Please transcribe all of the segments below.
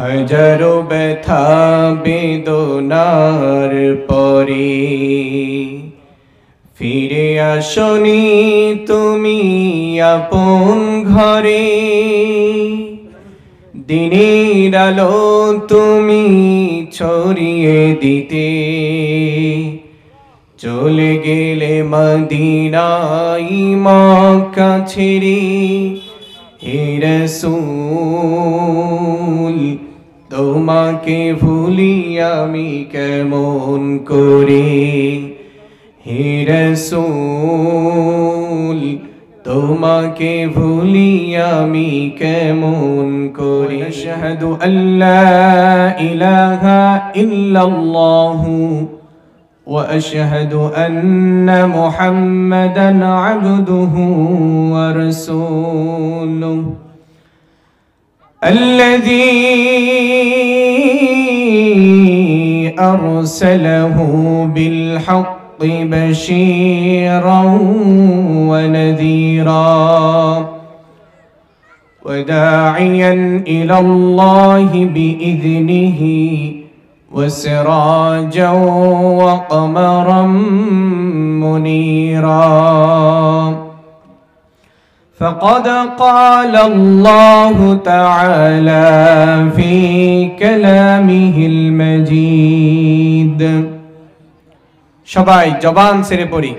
হাজারো ব্যথা বেদনার পরে ফিরে আসনি তুমি আপন ঘরে। দিনের আলো তুমি ছড়িয়ে দিতে চলে গেলে মদিনায় মক্কা ছেড়ে। হে রাসূল তোমাকে ভুলি আমি কেমন করে। হে রাসূল তোমাকে ভুলি আমি কেমন করে। আশহাদু আল্লা ইলাহা ইল্লাল্লাহু وأشهد أن محمدًا عبده ورسوله الذي أرسله بالحق بشيرًا ونذيرًا وداعيًا إلى الله بإذنه وسراجا وقمرا منيرا فقد قال الله تعالى في كلامه المجيد সবাই জবান ছেড়ে পড়ি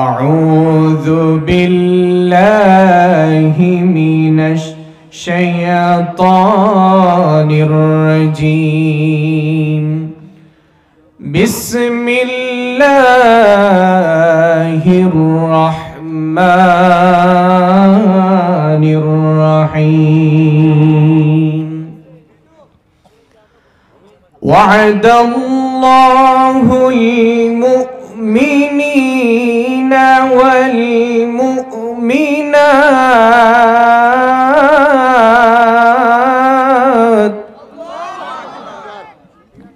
আউযু বিল্লাহি মিনাশ الشيطان الرجيم بسم الله الرحمن الرحيم وعد الله المؤمنين والمؤمنات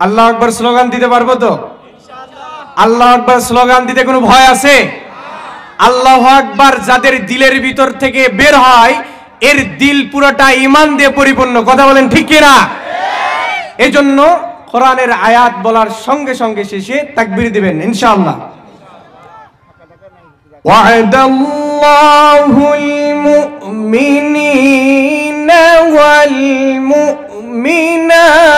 আল্লাহু আকবার স্লোগান দিতে পারবো তো? আল্লাহু আকবার স্লোগান দিতে কোনো ভয় আছে? আল্লাহু আকবার যাদের দিলের ভিতর থেকে বের হয় এর দিল পুরোটা ঈমান দিয়ে পরিপূর্ণ। কথা বলেন ঠিক কি না? এজন্য কোরআনের আয়াত বলার সঙ্গে সঙ্গে শেষে তাকবীর দিবেন ইনশাআল্লাহ। ওয়া'দাল্লাহুল মুমিনিনা ওয়াল মুমিনাত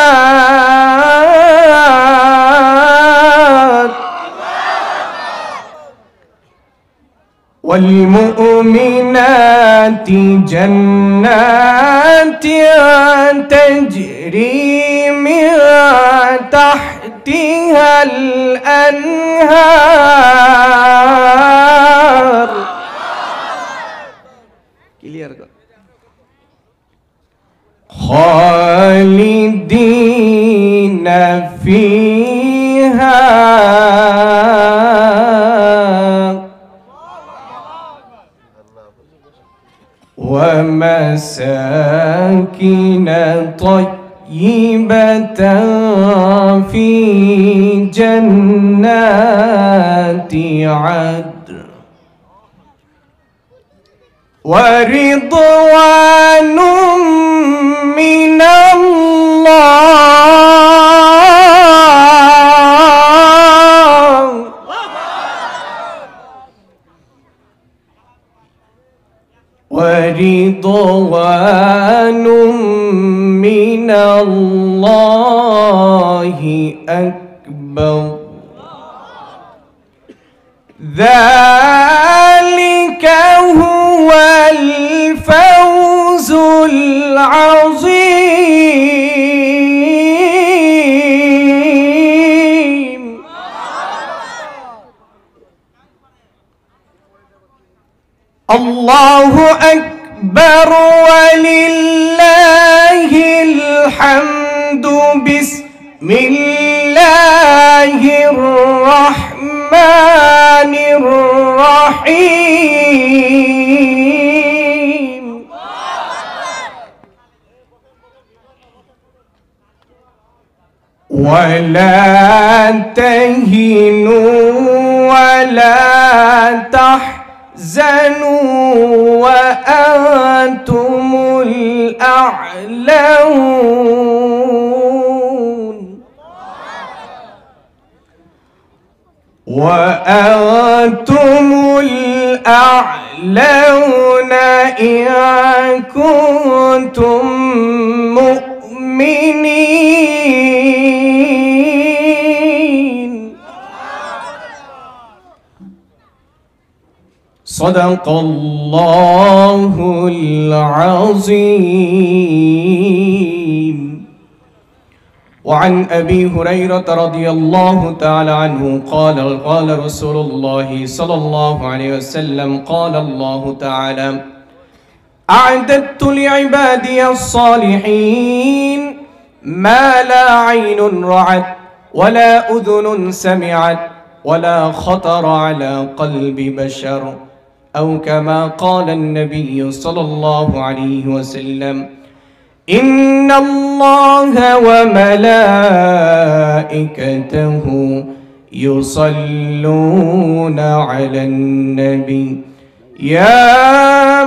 والمؤمنات جنات تجري من تحتها الأنهار خالدين فيها ومساكن طيبة في جنات عدن ورضوان من الله ورضوان من الله أكبر ذلك هو الفوز العظيم الله أكبر ولله الحمد بسم الله الرحمن الرحيم ولا تهنوا ولا تحزنوا وأنتم الأعلون وأنتم الأعلون إن كنتم مؤمنين صدق الله العظيم. وعن أبي هريرة رضي الله تعالى عنه قال قال رسول الله صلى الله عليه وسلم قال الله تعالى أعددت لعبادي الصالحين ما لا عين رأت ولا أذن سمعت ولا خطر على قلب بشر أو كما قال النبي صلى الله عليه وسلم إن الله وملائكته يصلون على النبي يا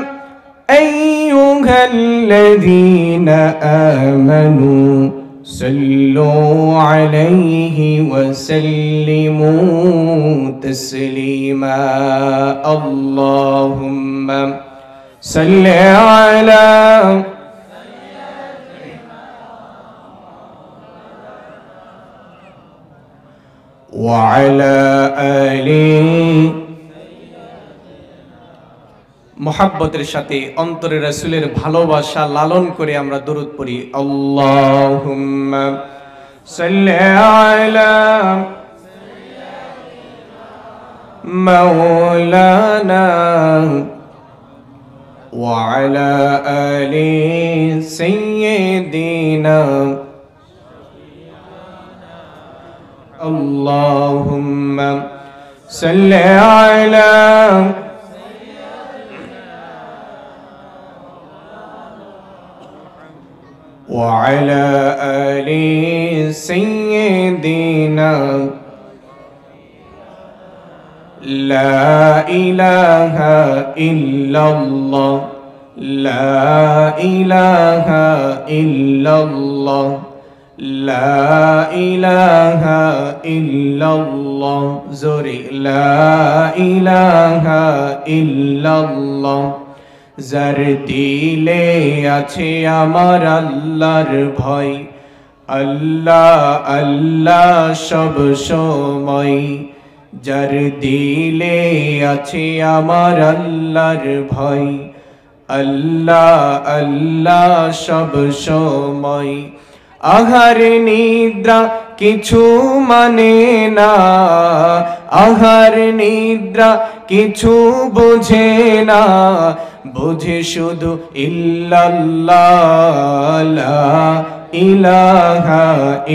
أيها الذين آمنوا صلوا عليه وسلموا تسليما اللهم صل على وعلى آله মুহাব্বতের সাথে অন্তরে রাসূলের ভালোবাসা লালন করে আমরা দরুদ পড়ি আল্লাহুম্মা সাল্লি আলা মাওলানা ওয়া আলা আলি সাইয়্যিদিনা আল্লাহুম্মা সাল্লি আলা وعلى آل سيدنا لا إله إلا الله لا إله إلا الله لا إله إلا الله زوري لا إله إلا الله যার দিলে আছে আমার আল্লাহর ভয় আল্লাহ আল্লাহ সব সময় যার দিলে আছে আমার আল্লাহর ভয় আল্লাহ আল্লাহ সব সময় আহার নিদ্রা কিছু মানে না আহার নিদ্রা কিছু বোঝে না বুঝে শুধু ইল্লাল্লাহ লা ইলাহা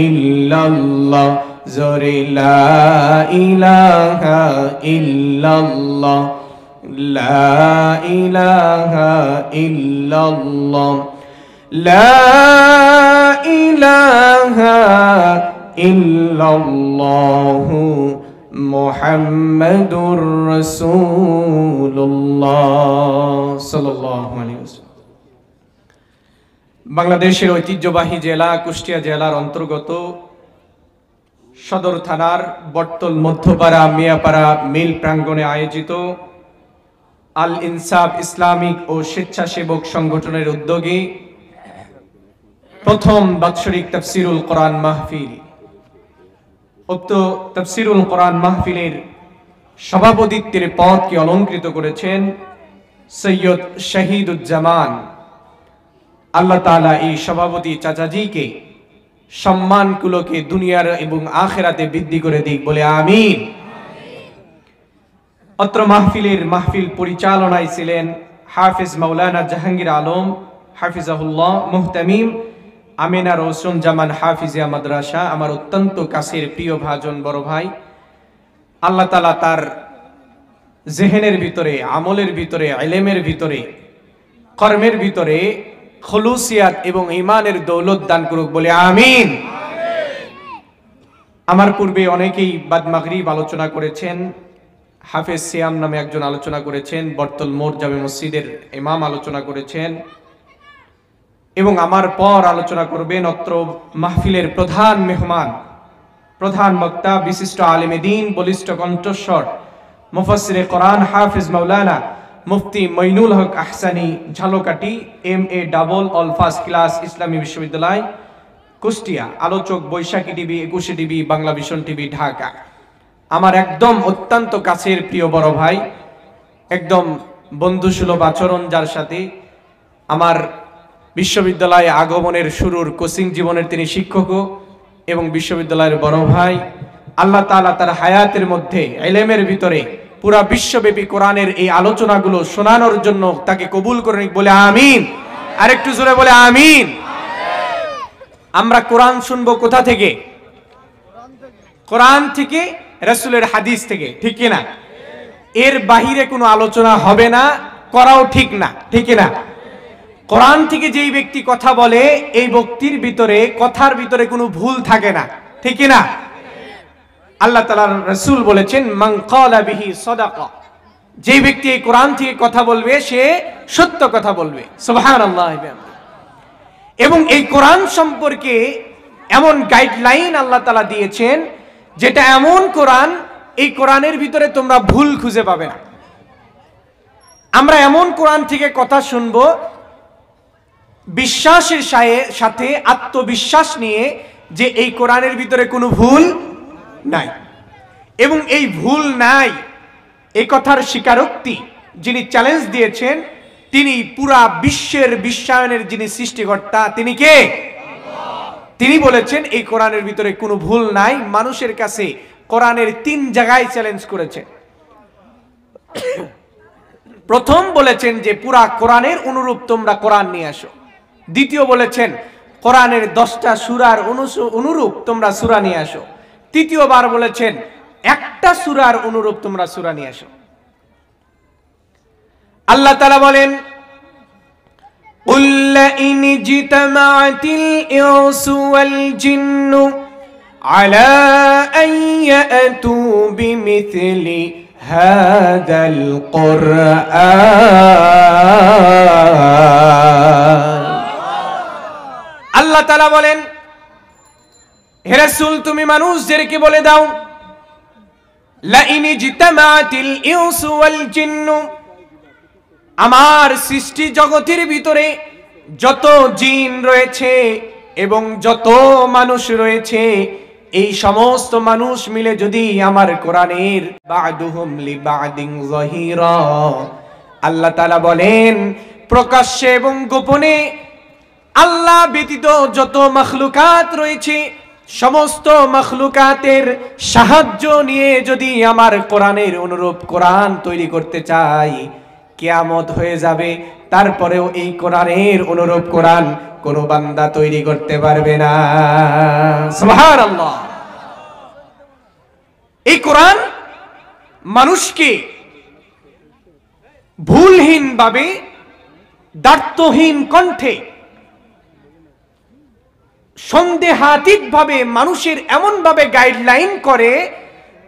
ইল্লাল্লাহ জোরে লা ইলাহা ইল্লাল্লাহ লা ইলাহা ইল্লাল্লাহ লা ইলাহা ইল্লাল্লাহ মুহাম্মাদুর রাসূলুল্লাহ সাল্লাল্লাহু আলাইহি ওয়াসাল্লাম। বাংলাদেশের ঐতিহ্যবাহী জেলা কুষ্টিয়া জেলার অন্তর্গত সদর থানার বটতল মধ্যপাড়া মিয়াপাড়া মিল প্রাঙ্গণে আয়োজিত আল ইনসাফ ইসলামিক ও স্বেচ্ছাসেবক সংগঠনের উদ্যোগে প্রথম বাৎসরিক তাফসিরুল কোরআন মাহফিল। উক্ত তাফসিরুল কোরআন মাহফিলের সভাপতিত্বের পদকে অলংকৃত করেছেন সৈয়দ শহীদুজ্জামান। আল্লাহ তাআলা এই সভাপতি চাচাজিকে সম্মানগুলোকে দুনিয়ার এবং আখিরাতে বৃদ্ধি করে দিক বলে আমিন। অত্র মাহফিল পরিচালনায় ছিলেন হাফিজ মাওলানা জাহাঙ্গীর আলম হাফিজাহুল্লাহ, মুহতামিম আমিনা রওশন জামান হাফিজিয়া মাদ্রাসা, আমার অত্যন্ত কাছের প্রিয় ভাজন বড় ভাই। আল্লাহ তাআলা তার জেহেনের ভিতরে, আমলের ভিতরে, ইলমের ভিতরে, কর্মের ভিতরে খুলুসিয়াত এবং ঈমানের দৌলত দান করুক বলে আমিন। আমার পূর্বে অনেকেই বাদ মাগরিব আলোচনা করেছেন। হাফেজ সিয়াম নামে একজন আলোচনা করেছেন, বটতল মোড় জামে মসজিদের ইমাম আলোচনা করেছেন, এবং আমার পর আলোচনা করবেন অত্র মাহফিলের প্রধান মেহমান প্রধান বক্তা বিশিষ্ট আলেমে দ্বীন, বলিষ্ঠ কণ্ঠস্বর, মুফাসসিরে কোরআন হাফিজ মাওলানা মুফতি Moinul Haque Ahsani Jhalakathi, MA double all first class, ইসলামী বিশ্ববিদ্যালয় কুষ্টিয়া। আলোচক Baishakhi TV, 21 TV, Bangla Vision TV, Dhaka. আমার একদম অত্যন্ত কাছের প্রিয় বড় ভাই, একদম বন্ধুসুলভ আচরণ, যার সাথে আমার বিশ্ববিদ্যালয়ে আগমনের শুরুর কোচিং জীবনের তিনি শিক্ষকও এবং বিশ্ববিদ্যালয়ের বড় ভাই। আল্লাহ তাআলা তার হায়াতের মধ্যে ইলমের ভিতরে পুরা বিশ্বব্যাপী কোরআনের এই আলোচনাগুলো শোনানোর জন্য তাকে কবুল করে নিক, বলে আমিন। আর একটু জোরে বলে আমিন। আমরা কোরআন শুনবো কোথা থেকে? কোরআন থেকে, রাসূলের হাদিস থেকে, ঠিক কি না? এর বাহিরে কোনো আলোচনা হবে না, করাও ঠিক না, ঠিক না? কোরআন থেকে যেই ব্যক্তি কথা বলে, এই ব্যক্তির ভিতরে, কথার ভিতরে কোনো ভুল থাকে না, ঠিক না? আল্লাহ তাআলার রাসূল বলেছেন, মান ক্বালা বিহি সাদাকা, যেই ব্যক্তি এই কোরআন থেকে কথা বলবে সে সত্য কথা বলবে। সুবহানাল্লাহ। এবং এই কোরআন সম্পর্কে এমন গাইডলাইন আল্লাহ তাআলা দিয়েছেন, যেটা এমন কোরআন, এই কোরআনের ভিতরে তোমরা ভুল খুঁজে পাবে না। আমরা এমন কোরআন থেকে কথা শুনবো বিশ্বাসের সাথে, আত্মবিশ্বাস নিয়ে, যে এই কোরআনের ভিতরে কোনো ভুল নাই। এবং এই ভুল নাই এই কথার স্বীকারোক্তি যিনি চ্যালেঞ্জ দিয়েছেন, তিনি পুরা বিশ্বের বিশ্বায়নের যিনি সৃষ্টিকর্তা, তিনি কে? তিনি বলেছেন এই কোরআনের ভিতরে কোনো ভুল নাই। মানুষের কাছে কোরআনের 3 জায়গায় চ্যালেঞ্জ করেছে। প্রথম বলেছেন যে পুরা কোরআনের অনুরূপ তোমরা কোরআন নিয়ে আসো। দ্বিতীয় বলেছেন কোরআনের 10টা সূরার অনুরূপ তোমরা সূরা নিয়ে আসো। তৃতীয়বার বলেছেন একটা সূরার অনুরূপ তোমরা সূরা নিয়ে আসো। আল্লাহ তাআলা বলেন, কুল ইন জিতামাতিল ইনসু ওয়াল জিন্নু আলা আন ইয়াতু বিমিথলি হাদাল কুরআন। আল্লাহ তাআলা বলেন, হে রাসূল তুমি মানুষদেরকে বলে দাও, লা ইন জিতামাতিল ইনসু ওয়াল জিন্নু, আমার সৃষ্টি জগতের ভিতরে যত জিন রয়েছে এবং যত মানুষ রয়েছে, এই সমস্ত মানুষ মিলে যদি আমার কোরআনের বা'দুহুম লিবা'দিন যাহিরা, আল্লাহ তাআলা বলেন প্রকাশ্যে এবং গোপনে আল্লাহ ব্যতীত যত মাখলুকাত রয়েছে, সমস্ত মাখলুকাতের সাহায্য নিয়ে যদি আমার কোরআনের অনুরূপ কোরআন তৈরি করতে চাই, কিয়ামত হয়ে যাবে, তারপরেও এই কোরআনের অনুরূপ কোরআন কোন বান্দা তৈরি করতে পারবে না। সুবহানাল্লাহ। এই কোরআন মানুষকে ভুলহীন ভাবে, দ্ব্যর্থহীন কণ্ঠে, সন্দেহাতীত ভাবে মানুষের এমন ভাবে গাইডলাইন করে,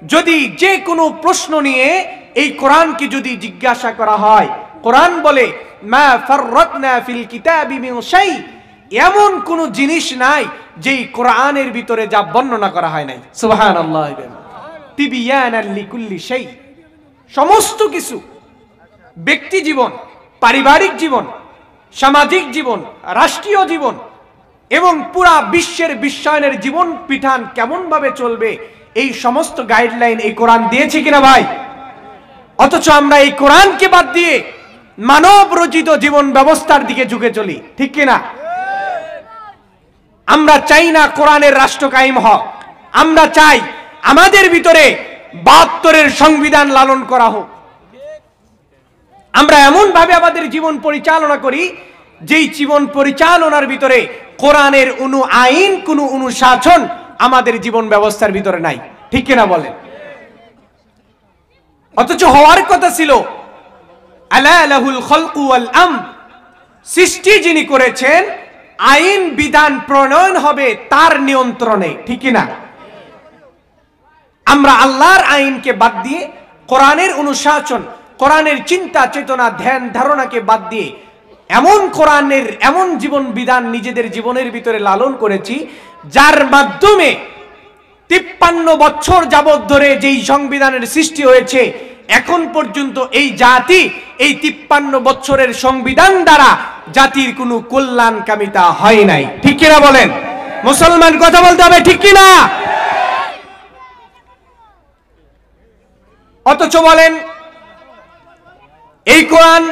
যদি যে কোনো প্রশ্ন নিয়ে এই কোরআনকে যদি জিজ্ঞাসা করা হয়, কোরআন বলে মা ফাররাতনা ফিল কিতাবি মিন শাই, এমন কোন জিনিস নাই যেই কোরআনের ভিতরে যা বর্ণনা করা হয় নাই। সুবহানাল্লাহ। তিবিয়ানাল লিকুল্লি শাই, সমস্ত কিছু, ব্যক্তি জীবন, পারিবারিক জীবন, সামাজিক জীবন, রাষ্ট্রীয় জীবন এবং পুরা বিশ্বের বিশ্বায়নের জীবন বিধান কেমন ভাবে চলবে, এই সমস্ত গাইডলাইন এই কোরআন দিয়েছে কিনা ভাই? অথচ আমরা এই কোরআনকে বাদ দিয়ে মানব রচিত জীবন ব্যবস্থার দিকে ঝুঁকে চলি, ঠিক কিনা? আমরা চাই না কোরআনের রাষ্ট্র কায়েম হোক, আমরা চাই আমাদের ভিতরে 72-এর সংবিধান লালন করা হোক। আমরা এমন ভাবে আমাদের জীবন পরিচালনা করি, যেই জীবন পরিচালনার ভিতরে কোরআনের কোনো আইন, কোনো অনুশাসন আমাদের জীবন ব্যবস্থার ভিতরে নাই, ঠিক কিনা বলেন? অথচ হওয়ার কথা ছিল আলা লাহুল খালকু ওয়াল আমর, সৃষ্টি যিনি করেছেন, আইন বিধান প্রণয়ন হবে তার নিয়ন্ত্রণে, ঠিক কিনা? আমরা আল্লাহর আইনকে বাদ দিয়ে, কোরআনের অনুশাসন, কোরআনের চিন্তা চেতনা ধ্যান ধারণাকে বাদ দিয়ে এমন কোরআনের এমন জীবন বিধান নিজেদের জীবনের ভিতরে লালন করেছি, যার মাধ্যমে 53 বছর যাবত ধরে যেই সংবিধানের সৃষ্টি হয়েছে, এখন পর্যন্ত এই জাতি এই 53 বছরের সংবিধান দ্বারা জাতির কোনো কল্যাণকামিতা হয় নাই। ঠিক কিনা বলেন? মুসলমান কথা বলতে হবে, ঠিক কিনা? অথচ বলেন এই কোরআন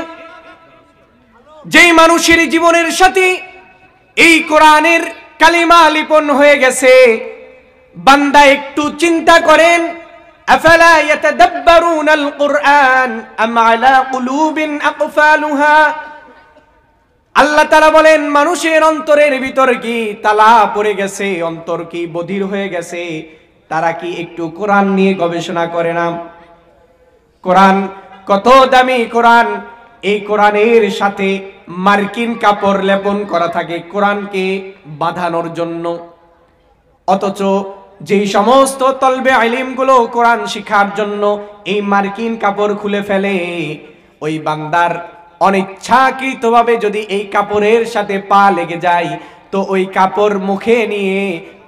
যেই মানুষের জীবনের সাথে এই কোরআনের কালিমা লিপন হয়ে গেছে, বান্দা একটু চিন্তা করেন, আফালা ইয়াতাদাব্বারুনাল কুরআন আম আলা কুলুবিন আকফালুহা। আল্লাহ তাআলা বলেন মানুষের অন্তরের ভিতর কি তালা পড়ে গেছে, অন্তর কি বধির হয়ে গেছে, তারা কি একটু কোরআন নিয়ে গবেষণা করে না? কোরআন কত দামি কোরআন, এই কোরআনের সাথে মার্কিন কাপড় লেপন করা থাকে কোরআনকে বাঁধানোর জন্য। অথচ যেই সমস্ত তলবে ইলমগুলো কোরআন শিখার জন্য এই মার্কিন কাপড় খুলে ফেলে, ওই বান্দার অনিচ্ছাকৃতভাবে যদি এই কাপড়ের সাথে পা লেগে যায়, তো ওই কাপড় মুখে নিয়ে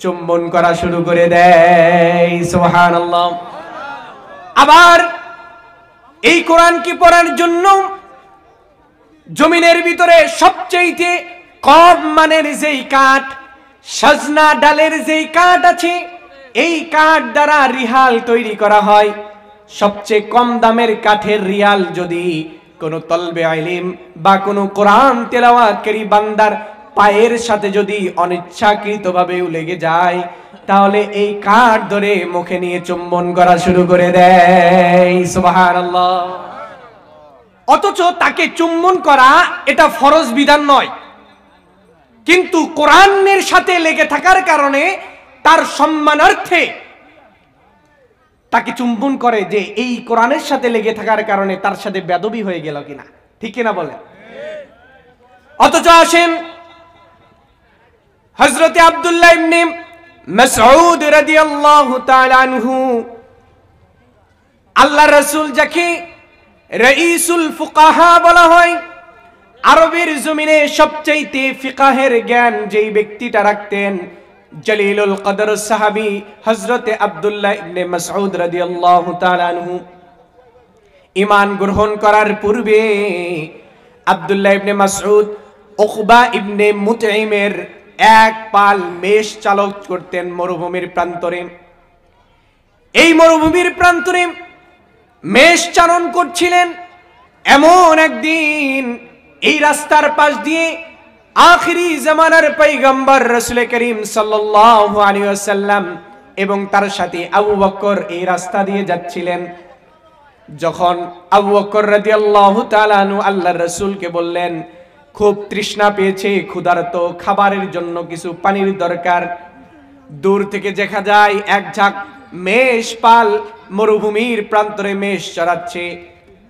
চুম্বন করা শুরু করে দেয়। সুবহানাল্লাহ। আবার এই কোরআনকে পড়ার জন্য জমিনের ভিতরে সবচেয়ে কম মানের যেই কাঠ, সজনা ডালের যেই কাঠ আছে, এই কাঠ দ্বারা রিহাল তৈরি করা হয়। সবচেয়ে কম দামের কাঠের রিয়াল যদি কোনো তলবে ইলম বা কোনো কোরআন তেলাওয়াতকারী বান্দার পায়ের সাথে যদি অনিচ্ছাকৃতভাবেও লেগে যায়, তাহলে এই কাঠ ধরে মুখে নিয়ে চুম্বন করা শুরু করে দেয়। সুবহানাল্লাহ। অথচ তাকে চুম্বন করা এটা ফরজ বিধান নয়, কিন্তু কোরআনের সাথে লেগে থাকার কারণে তার সম্মানার্থে তাকে চুম্বন করে, যে এই কোরআনের সাথে লেগে থাকার কারণে তার সাথে বেদবি হয়ে গেল কিনা। ঠিক কিনা বলেন? অথচ আসেন হযরতে আব্দুল্লাহ ইবনে মাসউদ রাদিয়াল্লাহু তাআলা আনহু, আল্লাহর রাসূল যাকে রাইসুল ফুকাহা বলা হয়, আরবের জমিনে সবচেয়ে ফিকাহের জ্ঞান যেই ব্যক্তিটা রাখতেন, জলিলুল কদর সাহাবী হযরতে আব্দুল্লাহ ইবনে মাসউদ রাদিয়াল্লাহু তাআলা আনহু ঈমান গ্রহণ করার পূর্বে আব্দুল্লাহ ইবনে মাসউদ উকবা ইবনে মুতঈমের এক পাল মেষ চালক করতেন মরুভূমির প্রান্তরে। এই মরুভূমির প্রান্তরে মেষ চারণ করছিলেন। এমন একদিন এই রাস্তার পাশ দিয়ে আখিরি জামানার পয়গম্বর রাসূল করিম সাল্লাল্লাহু আলাইহি ওয়াসাল্লাম এবং তার সাথে আবু বকর এই রাস্তা দিয়ে যাচ্ছিলেন। যখন আবু বকর রাদিয়াল্লাহু তাআলা আনহু আল্লাহর রাসূলকে বললেন, খুব তৃষ্ণা পেয়েছে, ক্ষুধার্ত, খাবারের জন্য কিছু পানির দরকার। দূর থেকে দেখা যায় এক ঝাঁক মেষ পাল মরুভূমির প্রান্তরে মেষ চরাচ্ছে।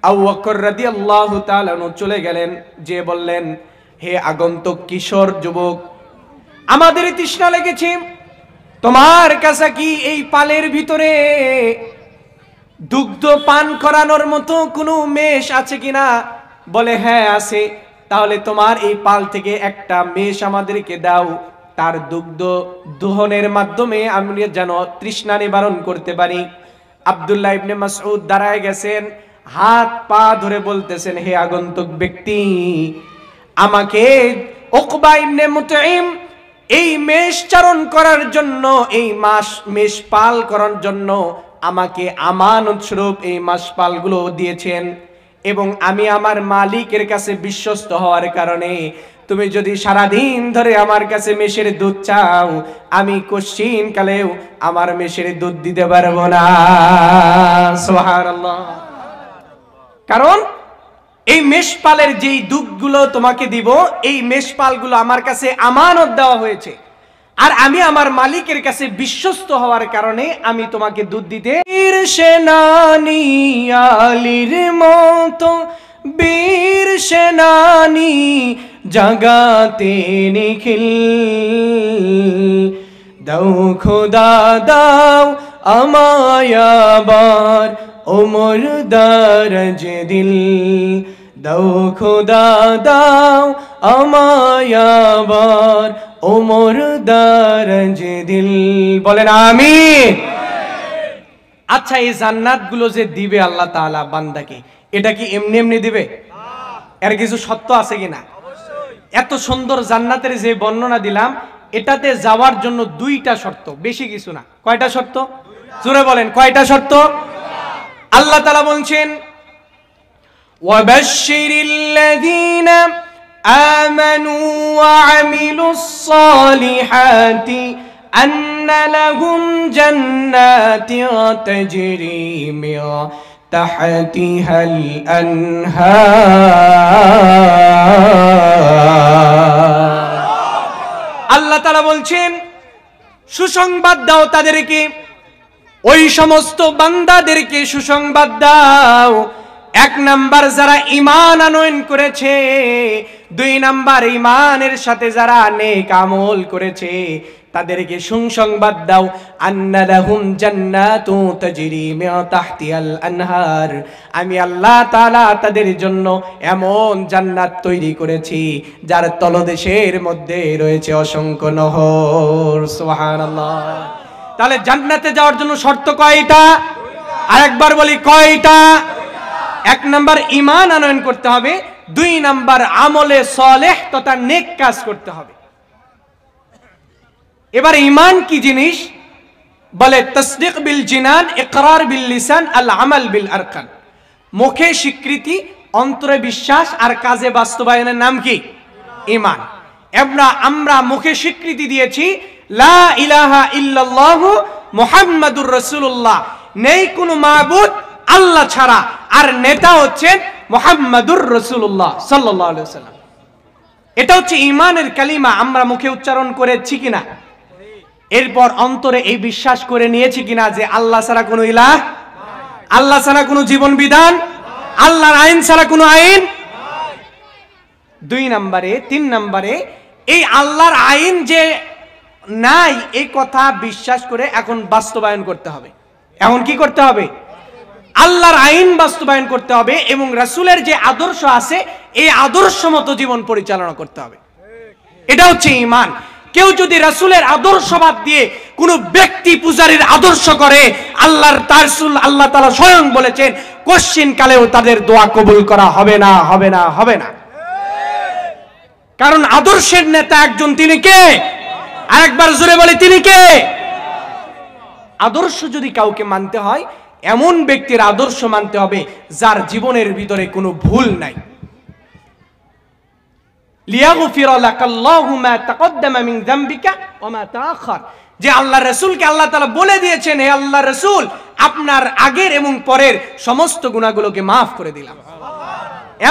আবু বকর রাদিয়াল্লাহু তাআলা আনহু চলে গেলেন, যে বললেন, হে আগন্তুক কিশোর যুবক, আমাদের তৃষ্ণা লেগেছে, তোমার কাছে কি এই পালের ভিতরে দুগ্ধ পান করানোর মতো কোনো মেষ আছে কিনা? বলে হ্যাঁ আছে। তাহলে তোমার এই পাল থেকে একটা মেষ আমাদেরকে দাও, তার দুগ্ধ দোহনের মাধ্যমে আমরা যেন তৃষ্ণা নিবারণ করতে পারি। আব্দুল্লাহ ইবনে মাসউদ দাঁড়ায় গেছেন, হাত পা ধরে বলতেছেন, হে আগন্তুক ব্যক্তি, আমাকে উকবা ইবনে মুতঈম এই মেষ চারণ করার জন্য, এই মেষ পাল করার জন্য আমাকে আমানত স্বরূপ এই মাস পালগুলো দিয়েছেন, এবং আমি আমার মালিকের কাছে বিশ্বস্ত হওয়ার কারণে তুমি যদি সারাদিন ধরে আমার কাছে মেষের দুধ চাও, আমি কোশ্চিন কালেও আমার মেষের দুধ দিতে পারবো না। সুবহানাল্লাহ। কারণ এই মেষপালের যেই দুধগুলো তোমাকে দিব, এই মেষপালগুলো আমার কাছে আমানত দেওয়া হয়েছে, আর আমি আমার মালিকের কাছে বিশ্বস্ত হওয়ার কারণে আমি তোমাকে দুধ দিতে। বীর সেনানি আলীর মতো বীর সেনানি জাগাতে নিখিল, দাও খোদা দাও আমায় আবার ওমর দারাজ দিল, দাও খোদা দাও আমায় আবার ওমর দারাজ দিল, বলেন আমিন। আচ্ছা, এই জান্নাত গুলো যে দিবে আল্লাহ তাআলা বান্দাকে, এটা কি এমনি এমনি দিবে? এর কিছু শর্ত আছে কিনা? এত সুন্দর জান্নাতের যে বর্ণনা দিলাম, এটাতে যাওয়ার জন্য দুইটা শর্ত, বেশি কিছু না। কয়টা শর্ত? জোরে বলেন, কয়টা শর্ত? আল্লাহ তাআলা বলছেন, ওয়াবাশশিরিল লাযীনা আমানু ওয়া আমিলুস সালিহাতি আন্না লাহুম জান্নাতিন তাজরি মিন তাহতিহাল আনহার। আল্লাহ তাআলা বলছেন, সুসংবাদ দাও তাদেরকে, ওই সমস্ত বান্দাদেরকে সুসংবাদ দাও। এক নাম্বার, যারা ঈমান আনয়ন করেছে। দুই নাম্বার, ঈমানের সাথে যারা নেক আমল করেছে, তাদেরকে সুসংবাদ দাও। আন্না লাহুম জান্নাতু তাজরি মিন তাহতিহাল আনহার, আমি আল্লাহ তাআলা তাদের জন্য এমন জান্নাত তৈরি করেছি যার তলদেশের মধ্যে রয়েছে অসংখ্য নহর। সুবহানাল্লাহ। তাহলে জান্নাতে যাওয়ার জন্য শর্ত কয়টা? আরেকবার বলি, কয়টা? এক নাম্বার, ঈমান আনয়ন করতে হবে। দুই নাম্বার, আমলে সালেহ তথা নেক কাজ করতে হবে। এবার ঈমান কি জিনিস? বলে তাসদীক বিল জিনান, ইকরার বিল লিসান, আল আমাল বিল আরকান। মুখে স্বীকৃতি, অন্তরে বিশ্বাস, আর কাজে বাস্তবায়নের নাম কি? ঈমান। আমরা মুখে স্বীকৃতি দিয়েছি লা ইলাহা ইল্লাল্লাহু মুহাম্মাদুর রাসূলুল্লাহ, নেই কোনো মাবুদ আল্লাহ ছাড়া, আর নেতা হচ্ছেন মুহাম্মাদুর রাসূলুল্লাহ সাল্লাল্লাহু আলাইহি ওয়াসাল্লাম। এটা হচ্ছে ঈমানের কালিমা, আমরা মুখে উচ্চারণ করেছি কিনা? এরপর অন্তরে এই বিশ্বাস করে নিয়েছি কিনা যে আল্লাহ ছাড়া কোনো ইলাহ, আল্লাহ ছাড়া কোনো জীবন বিধান, আল্লাহর আইন ছাড়া কোনো আইন। দুই নম্বরে, তিন নম্বরে, এই আল্লাহর আইন যে নাই এই কথা বিশ্বাস করে এখন বাস্তবায়ন করতে হবে। এখন কি করতে হবে? আল্লাহর আইন বাস্তবায়ন করতে হবে এবং রাসূলের যে আদর্শ আছে এই আদর্শ মতো জীবন পরিচালনা করতে হবে। এটা হচ্ছে ঈমান। কেউ যদি রাসূলের আদর্শ বাদ দিয়ে কোনো ব্যক্তি পূজারীর আদর্শ করে, আল্লাহর রাসূল আল্লাহ তাআলা স্বয়ং বলেছেন কোশ্চিন কালেও তাদের দোয়া কবুল করা হবে না, হবে না, হবে না। কারণ আদর্শের নেতা একজন, তিনি কে? আরেকবার জোরে বলে, তিনি কে? আদর্শ যদি কাউকে মানতে হয়, এমন ব্যক্তির আদর্শ মানতে হবে যার জীবনের ভিতরে কোনো ভুল নাই। লিয়াগফির লাকাল্লাহু মা তাকদ্দামা মিন যামবিকা ওয়া মা তাআখার, যে আল্লাহর রাসূলকে আল্লাহ তাআলা বলে দিয়েছেন, হে আল্লাহর রাসূল, আপনার আগের এবং পরের সমস্ত গুনাহগুলোকে maaf করে দিলাম।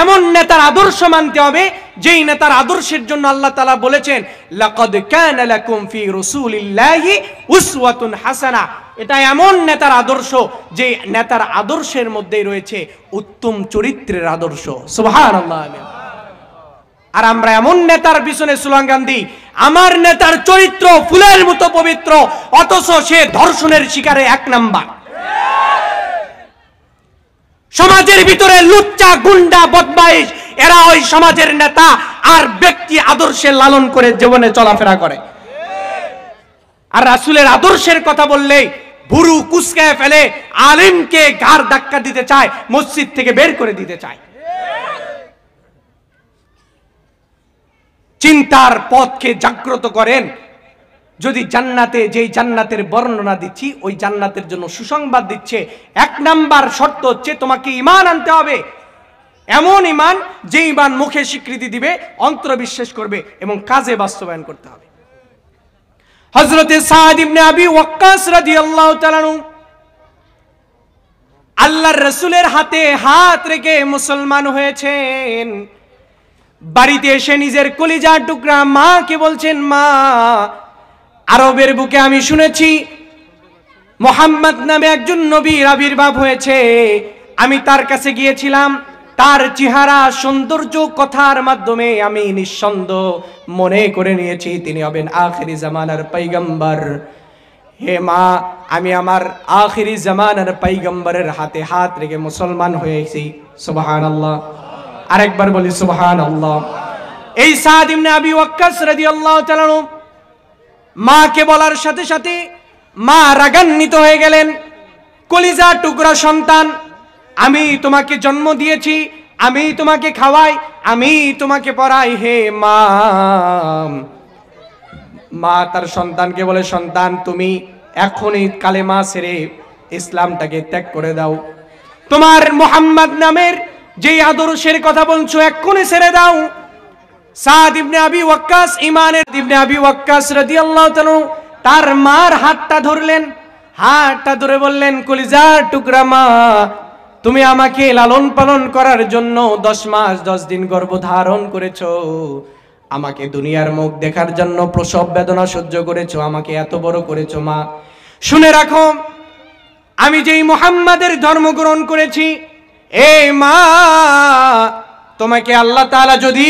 এমন নেতার আদর্শ মানতে হবে যেই নেতার আদর্শের জন্য আল্লাহ তাআলা বলেছেন লাকাদ কানা লাকুম ফি রাসূলিল্লাহি উসওয়াতুন হাসানাহ। এটা এমন নেতার আদর্শ যে নেতার আদর্শের মধ্যেই রয়েছে উত্তম চরিত্রের আদর্শ। সুবহানাল্লাহ। আর আমরা এমন নেতার পিছনে স্লোগান দিই, আমার নেতার চরিত্র ফুলের মতো পবিত্র, অথচ সে ধর্ষণের শিকারে এক নাম্বার। সমাজের ভিতরে লুচ্চা, গুন্ডা, বদমাইশ, এরা ওই সমাজের নেতা আর ব্যক্তি আদর্শে লালন করে জীবনে চলাফেরা করে। আর রাসূলের আদর্শের কথা বললেই ভুরু কুঁচকায় ফেলে, আলেমকে ঘাড় ধাক্কা দিতে চায়, মসজিদ থেকে বের করে দিতে চায়। চিন্তার পথকে জাগ্রত করেন। যদি জান্নাতে, যেই জান্নাতের বর্ণনা দিচ্ছি ওই জান্নাতের জন্য সুসংবাদ দিচ্ছে, এক নাম্বার শর্ত হচ্ছে তোমাকে ঈমান আনতে হবে। এমন ঈমান যে ঈমান মুখে স্বীকৃতি দিবে, অন্তরে বিশ্বাস করবে এবং কাজে বাস্তবায়ন করতে হবে। হযরতে সাদ ইবনে আবি ওয়াক্কাস রাদিয়াল্লাহু তাআলা আনহু আল্লাহর রাসূলের হাতে হাত রেখে মুসলমান হয়েছেন। বাড়িতে এসে নিজের কলিজার টুকরা মাকে বলছেন, মা, আরবের বুকে আমি শুনেছি মুহাম্মদ নামে একজন নবীর আবির্ভাব হয়েছে। আমি তার কাছে গিয়েছিলাম, তার চেহারা, সৌন্দর্য, কথার মাধ্যমে আমি নিঃসন্দেহ মনে করে নিয়েছি তিনি হবেন আখিরি জামানার পয়গম্বর। হে মা, আমি আমার আখিরি জামানার পয়গম্বরের হাতে হাত রেখে মুসলমান হয়েছি। সুবহানাল্লাহ। আরেকবার বলি সুবহানাল্লাহ। এই সাদ ইবনে আবি ওয়াক্কাস রাদিয়াল্লাহু তাআলা মাকে বলার সাথে সাথে মা রাগান্বিত হয়ে গেলেন। কলিজা টুকরা সন্তান, আমি তোমাকে জন্ম দিয়েছি, আমি তোমাকে খাওয়াই, আমি তোমাকে পড়াই, হে মা। মা তার সন্তানকে বলে, সন্তান তুমি এখনই কালেমা ছেড়ে ইসলামটাকে ত্যাগ করে দাও, তোমার মুহাম্মদ নামের যেই আদর্শের কথা বলছো এক্ষুনি ছেড়ে দাও। সাদ ইবনে আবি ওয়াক্কাস ইমানের ইবনে আবি ওয়াক্কাস রাদিয়াল্লাহু তাআলা তার মার হাতটা ধরলেন, হাতটা ধরে বললেন, কলিজার টুকরা মা, তুমি আমাকে লালন পালন করার জন্য 10 মাস 10 দিন গর্ভধারণ করেছো, আমাকে দুনিয়ার মুখ দেখার জন্য প্রসব বেদনা সহ্য করেছো, আমাকে এত বড় করেছো মা। শুনে রাখো, আমি যেই মুহাম্মাদের ধর্ম গ্রহণ করেছি, এই মা তোমাকে আল্লাহ তাআলা যদি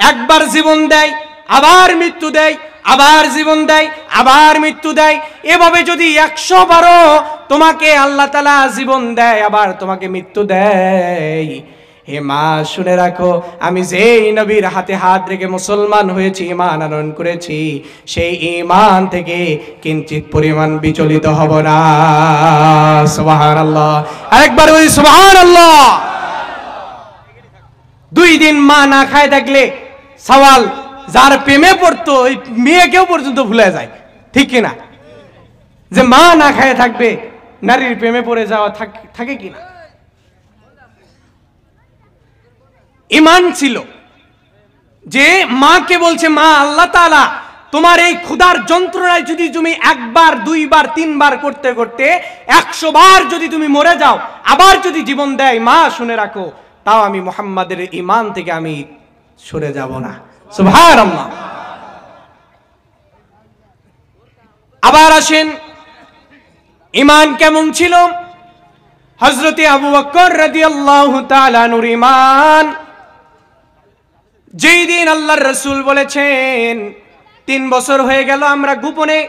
একবার জীবন দেয়, আবার মৃত্যু দেয়, আবার জীবন দেয়, আবার মৃত্যু দেয়, এভাবে যদি 100 বারও তোমাকে আল্লাহ তাআলা জীবন দেয়, আবার তোমাকে মৃত্যু দেয়, হে মা শুনে রাখো, আমি যেই নবীর হাতে হাত রেখে মুসলমান হয়েছি, ঈমান আনয়ন করেছি, সেই ঈমান থেকে কিঞ্চিত পরিমাণ বিচলিত হব না। সুবহানাল্লাহ, আরেকবার বলি সুবহানাল্লাহ। 2 দিন মা না খায় থাকলে সওয়াল যার প্রেমে পড়তো ওই মেয়েকেও পর্যন্ত ভুলে যায়, ঠিক কিনা? যে মা না খায় থাকবে, নারীর প্রেমে পড়ে যাওয়া থাকে কিনা? ঈমান ছিল যে মাকে বলছে, মা আল্লাহ তাআলা তোমার এই ক্ষুধার যন্ত্রণায় যদি তুমি 1 বার 2 বার 3 বার করতে করতে 100 বার যদি তুমি মরে যাও, আবার যদি জীবন দেয়, মা শুনে রাখো, তাও আমি মুহাম্মাদের ঈমান থেকে আমি সরে যাব না। সুবহানাল্লাহ। আবার আসেন, ঈমান কেমন ছিল? হযরতে আবু বকর রাদিয়াল্লাহু তাআলা আনহুর ঈমান, যেই দিন আল্লাহর রাসূল বলেছেন 3 বছর হয়ে গেল আমরা গোপনে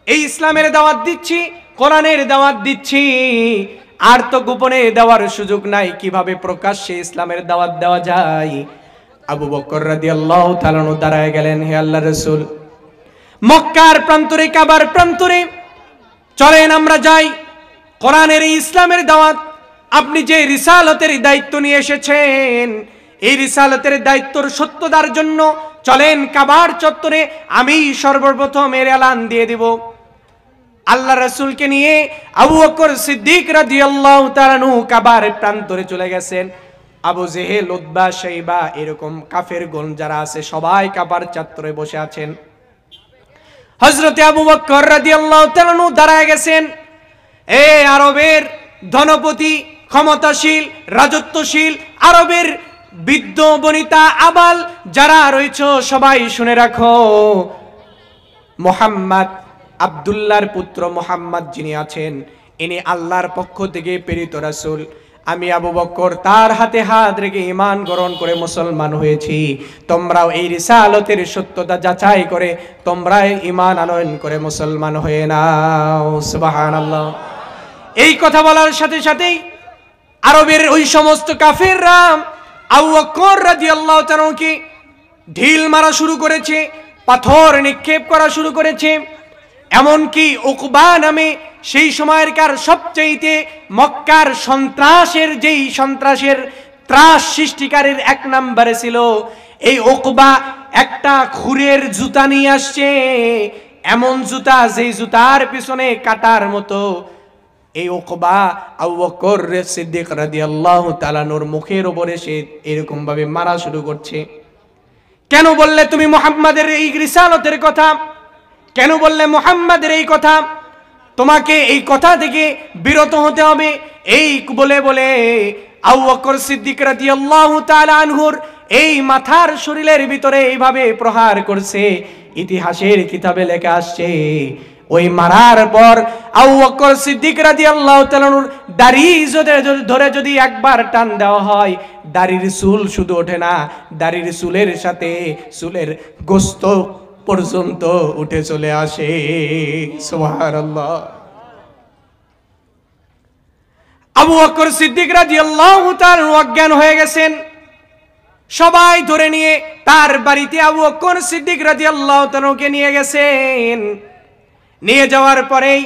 এই ইসলামের দাওয়াত দিচ্ছি, কোরআনের দাওয়াত দিচ্ছি, আর তো গোপনে দেওয়ার সুযোগ নাই, কিভাবে প্রকাশ্যে ইসলামের দাওয়াত দেওয়া যায়? আবু বকর রাদিয়াল্লাহু তাআলা দাঁড়ায় গেলেন, হে আল্লাহর রাসূল, মক্কার প্রান্তরে, কাবার প্রান্তরে চলেন আমরা যাই, কোরআনের এই ইসলামের দাওয়াত, আপনি যে রিসালতের দায়িত্ব নিয়ে এসেছেন, এই রিসালতের দায়িত্বর সত্যতার জন্য চলেন কাবার চত্বরে আমি সর্বপ্রথম এর এলান দিয়ে দিব। আল্লাহ রাসূলকে নিয়ে আবু বকর সিদ্দিক রাদিয়াল্লাহু তাআলা কাবার প্রান্তরে চলে গেছেন। আবু জেহেল, উতবা, শাইবা এরকম কাফেরগণ যারা আছে সবাই কাবার চত্বরে বসে আছেন। হযরতে আবু বকর রাদিয়াল্লাহু তাআলা দাঁড়ায় গেছেন। আরবের ধনপতি, ক্ষমতাশীল, রাজত্বশীল, আরবের বৃদ্ধ বনিতা আবাল যারা রয়েছে সবাই শুনে রাখো, মুহাম্মদ আব্দুল্লাহর পুত্র মুহাম্মদ যিনি আছেন, ইনি আল্লাহর পক্ষ থেকে প্রেরিত রাসূল। আমি আবু বকর তার হাতে হাত রেখে ঈমান গ্রহণ করে মুসলমান হয়েছি। তোমরাও এই রিসালতের সত্যতা যাচাই করে তোমরা ঈমান আনয়ন করে মুসলমান হয়ে নাও। সুবহানাল্লাহ। এই কথা বলার সাথে সাথেই আরবের ওই সমস্ত কাফেররা আবু বকর রাদিয়াল্লাহু তাআলাকে ঢিল মারা শুরু করেছে, পাথর নিক্ষেপ করা শুরু করেছে। এমনকি উকবা নামে সেই সময়কার সবচেয়ে মক্কার সন্ত্রাসের যেই সন্ত্রাসের ত্রাস সৃষ্টিকারীর 1 নম্বরে ছিল, এই উকবা একটা খুরের জুতা নিয়ে আসছে, এমন জুতা যেই জুতার পিছনে কাটার মতো। এই উকবা আবু বকর সিদ্দিক রাদিয়াল্লাহু তাআলা নূর মুখের উপরে সে এরকম ভাবে মারা শুরু করছে। কেন বললে তুমি মুহাম্মাদের এই রিসালতের কথা? কেন বললে মুহাম্মাদের এই কথা? তোমাকে এই কথা থেকে বিরত হতে হবে। এই বলে বলে আবু বকর সিদ্দিক রাদিয়াল্লাহু তাআলা আনহুর এই মাথার শরীরের ভিতরে এইভাবে প্রহার করছে। ইতিহাসের কিতাবে লেখা আসছে, ওই মারার পর আবু বকর সিদ্দিক রাদিয়াল্লাহু তাআলা দাড়ি ধরে যদি একবার টান দেওয়া হয়, দাড়ির চুল শুধু ওঠে না, দাড়ির চুলের সাথে চুলের গোস্ত পর্যন্ত উঠে চলে আসে। সুবহানাল্লাহ। আবু বকর সিদ্দিক রাদিয়াল্লাহু তাআলা অজ্ঞান হয়ে গেছেন। সবাই ধরে নিয়ে তার বাড়িতে আবু বকর সিদ্দিক রাদিয়াল্লাহু তাআলাকে নিয়ে গেছেন। নিয়ে যাওয়ার পরেই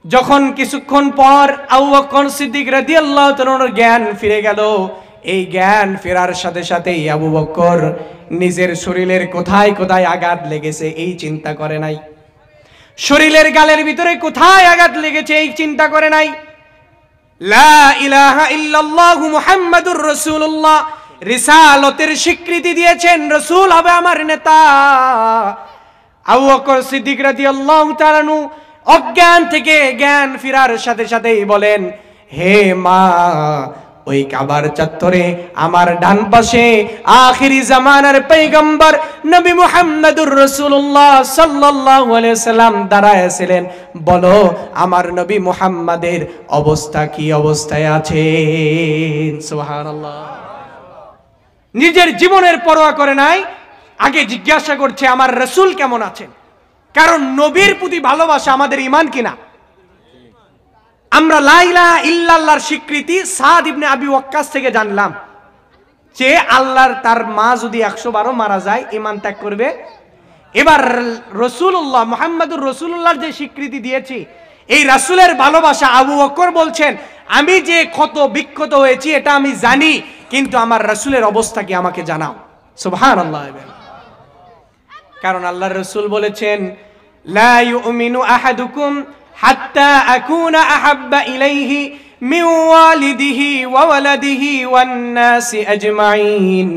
যখন কিছুক্ষণ পর আবু বকর সিদ্দিক রাদিয়াল্লাহু তাআলার জ্ঞান ফিরে গেল, এই জ্ঞান ফেরার সাথে সাথেই আবু বকর নিজের শরীরের কোথায় কোথায় আঘাত লেগেছে এই চিন্তা করে নাই, শরীরের গালের ভিতরে কোথায় আঘাত লেগেছে এই চিন্তা করে নাই। লা ইলাহা ইল্লাল্লাহু মুহাম্মাদুর রাসূলুল্লাহ, রিসালতের স্বীকৃতি দিয়েছেন, রাসূল হবে আমার নেতা। আবু বকর সিদ্দিক রাদিয়াল্লাহু তাআলা অজ্ঞান থেকে জ্ঞান ফেরার সাথে সাথেই বলেন, হে মা, ওই কাবার চত্বরে আমার ডান পাশে আখিরি জামানার পয়গম্বর নবী মুহাম্মদুর রাসূলুল্লাহ সাল্লাল্লাহু আলাইহি সাল্লাম দাঁড়ায় ছিলেন, বলো আমার নবী মুহাম্মাদের অবস্থা কি অবস্থায় আছেন? সুবহানাল্লাহ। নিজের জীবনের পরোয়া করে নাই, আগে জিজ্ঞাসা করছে আমার রাসূল কেমন আছেন। কারণ নবীর প্রতি ভালোবাসা আমাদের ঈমান কিনা। আমরা লা ইলাহা ইল্লাল্লাহর স্বীকৃতি সাদ ইবনে আবি ওয়াক্কাস থেকে জানলাম যে আল্লাহর তার মা যদি 112 মারা যায় ঈমান ত্যাগ করবে। এবার রাসূলুল্লাহ মুহাম্মদুর রাসূলুল্লাহর যে স্বীকৃতি দিয়েছি, এই রাসূলের ভালোবাসা আবু বকর বলছেন আমি যে ক্ষত বিক্ষত হয়েছি এটা আমি জানি, কিন্তু আমার রাসূলের অবস্থা কি আমাকে জানাও। সুবহানাল্লাহ। কারণ আল্লাহর রাসূল বলেছেন লা ইউমিনু আহাদুকুম হাত্তা আকুনা আহাব্বা ইলাইহি মিন ওয়ালিদিহি ওয়া ওয়ালাদিহি ওয়ান নাসি আজমাইন।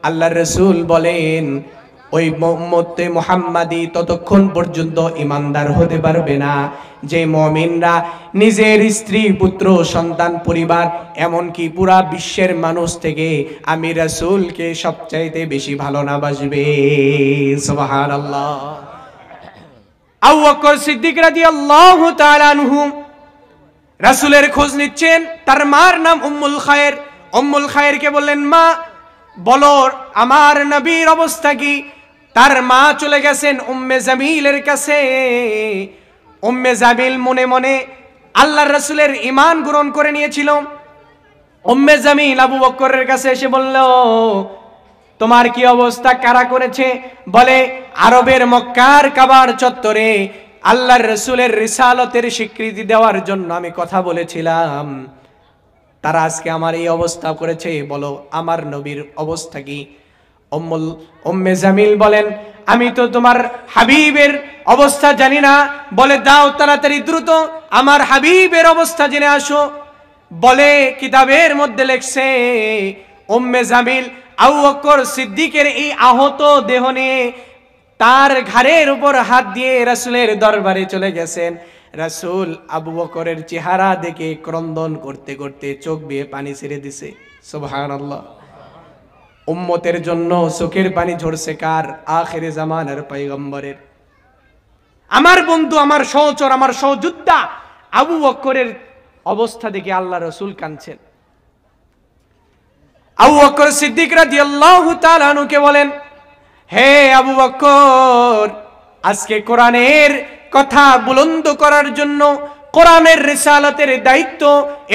আল্লাহর রাসূল বলেন ওই উম্মতে মুহাম্মাদি ততক্ষণ পর্যন্ত ঈমানদার হতে পারবে না যে মুমিনরা নিজের স্ত্রী পুত্র সন্তান পরিবার এমনকি পুরা বিশ্বের মানুষ থেকে আমি রাসূলকে সবচাইতে বেশি ভালো না বাসবে। সুবহানাল্লাহ। আবু বকর সিদ্দিক রাদিয়াল্লাহু তাআলা আনহু রাসূলের খোঁজ নিচ্ছেন। তার মার নাম উম্মুল খায়ের। উম্মুল খায়েরকে বললেন মা বলো আমার নবীর অবস্থা কি। তার মা চলে গেছেন উম্মে জামিলের কাছে। উম্মে জামিল মনে মনে আল্লাহর রাসূলের ঈমান গ্রহণ করে নিয়েছিল। উম্মে জামিল আবু বকরের কাছে এসে বলল তোমার কি অবস্থা, কারা করেছে? বলে আরবের মক্কার কাবার চত্বরে আল্লাহর রাসূলের রিসালতের স্বীকৃতি দেওয়ার জন্য আমি কথা বলেছিলাম, তারা আজকে আমার এই অবস্থা করেছে, বলো আমার নবীর অবস্থা কি? উম্মে জামিল বলেন আমি তো তোমার হাবিবের অবস্থা জানি না। বলে দাও তাড়াতাড়ি দ্রুত আমার হাবিবের অবস্থা জেনে আসো। বলে কিতাবের মধ্যে লেখছে উম্মে জামিল আবু বকর সিদ্দিকের এই আহত দেহ নিয়ে তার ঘাড়ের উপর হাত দিয়ে রাসূলের দরবারে চলে গেছেন। রাসূল আবু বকরের চেহারা দেখে ক্রন্দন করতে করতে চোখ বেয়ে পানি ছেড়ে দিছে। সুবহানাল্লাহ। উম্মতের জন্য চোখের পানি ঝরছে কার? আখিরে জামানার পয়গম্বরের। আমার বন্ধু, আমার সহচর, আমার সহযোদ্ধা আবু বকরের অবস্থা দেখে আল্লাহ রাসূল কাঁদছেন। আবু বকর সিদ্দিক রাদিয়াল্লাহু তাআলা আনহুকে বলেন হে আবু বকর, আজকে কোরআনের কথা বুলন্দ করার জন্য, কোরআনের রিসালতের দায়িত্ব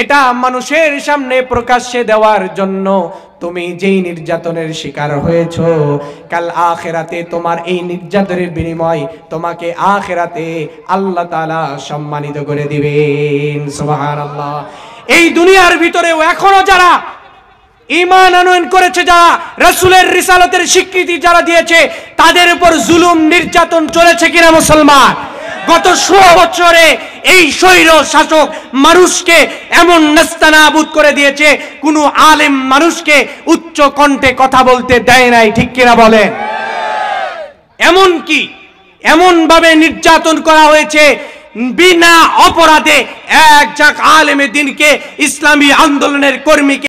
এটা মানুষের সামনে প্রকাশ্যে দেওয়ার জন্য তুমি যেই নির্যাতনের শিকার হয়েছো, কাল আখিরাতে তোমার এই নির্যাতনের বিনিময় তোমাকে আখিরাতে আল্লাহ তাআলা সম্মানিত করে দিবেন। সুবহানাল্লাহ। এই দুনিয়ার ভিতরেও এখনো যারা ঈমান আনয়ন করেছে, যারা রাসূলের রিসালতের স্বীকৃতি যারা দিয়েছে, তাদের উপর জুলুম নির্যাতন চলেছে কিনা মুসলমান? গত 100 বছরে এই স্বৈর শাসক মানুষকে এমন নাস্তানাবুদ করে দিয়েছে, কোন আলেম মানুষকে উচ্চ কণ্ঠে কথা বলতে দেয় নাই, ঠিক কিনা বলেন? এমন কি এমন ভাবে নির্যাতন করা হয়েছে বিনা অপরাধে এক আলেমে দ্বীনকে, ইসলামী আন্দোলনের কর্মীকে